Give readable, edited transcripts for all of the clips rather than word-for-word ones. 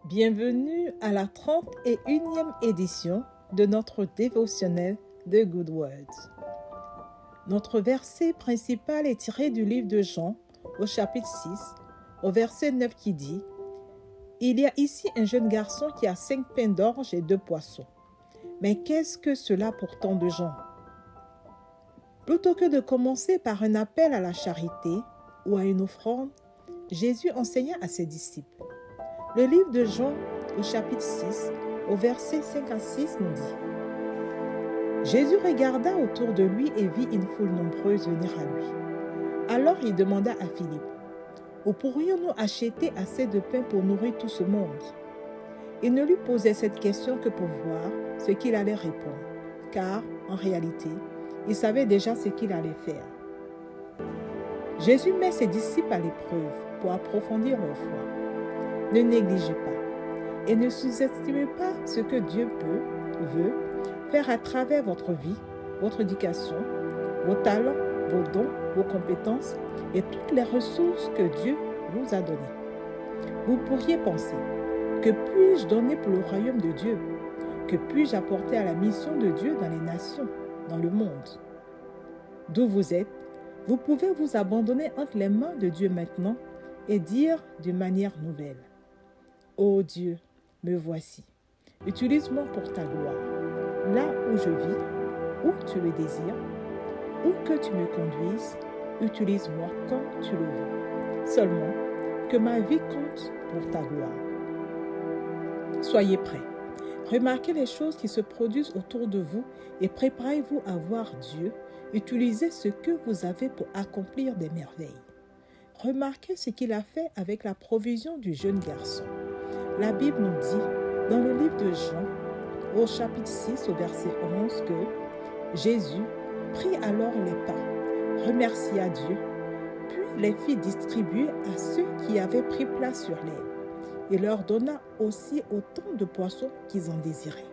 Bienvenue à la 31e édition de notre dévotionnel de Good Words. Notre verset principal est tiré du livre de Jean, au chapitre 6, au verset 9 qui dit « Il y a ici un jeune garçon qui a 5 pains d'orge et 2 poissons. Mais qu'est-ce que cela pour tant de gens ?» Plutôt que de commencer par un appel à la charité ou à une offrande, Jésus enseigna à ses disciples. Le livre de Jean, au chapitre 6, au verset 5 à 6, nous dit « Jésus regarda autour de lui et vit une foule nombreuse venir à lui. Alors il demanda à Philippe, « Où pourrions-nous acheter assez de pain pour nourrir tout ce monde ?» Il ne lui posait cette question que pour voir ce qu'il allait répondre, car, en réalité, il savait déjà ce qu'il allait faire. Jésus met ses disciples à l'épreuve pour approfondir leur foi. Ne négligez pas et ne sous-estimez pas ce que Dieu veut faire à travers votre vie, votre éducation, vos talents, vos dons, vos compétences et toutes les ressources que Dieu vous a données. Vous pourriez penser, que puis-je donner pour le royaume de Dieu? Que puis-je apporter à la mission de Dieu dans les nations, dans le monde? D'où vous êtes, vous pouvez vous abandonner entre les mains de Dieu maintenant et dire d'une manière nouvelle. Ô Dieu, me voici. Utilise-moi pour ta gloire. Là où je vis, où tu le désires, où que tu me conduises, utilise-moi quand tu le veux. Seulement, que ma vie compte pour ta gloire. Soyez prêts. Remarquez les choses qui se produisent autour de vous et préparez-vous à voir Dieu utiliser ce que vous avez pour accomplir des merveilles. Remarquez ce qu'il a fait avec la provision du jeune garçon. La Bible nous dit, dans le livre de Jean, au chapitre 6, au verset 11, que Jésus prit alors les pains, remercia Dieu, puis les fit distribuer à ceux qui avaient pris place sur l'herbe. Il leur donna aussi autant de poissons qu'ils en désiraient.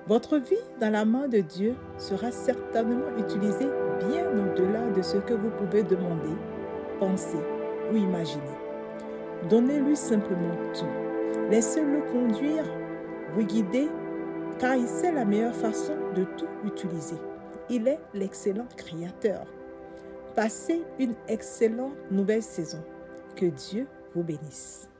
Votre vie dans la main de Dieu sera certainement utilisée bien au-delà de ce que vous pouvez demander, penser ou imaginer. Donnez-lui simplement tout. Laissez-le conduire, vous guider, car il sait la meilleure façon de tout utiliser. Il est l'excellent créateur. Passez une excellente nouvelle saison. Que Dieu vous bénisse.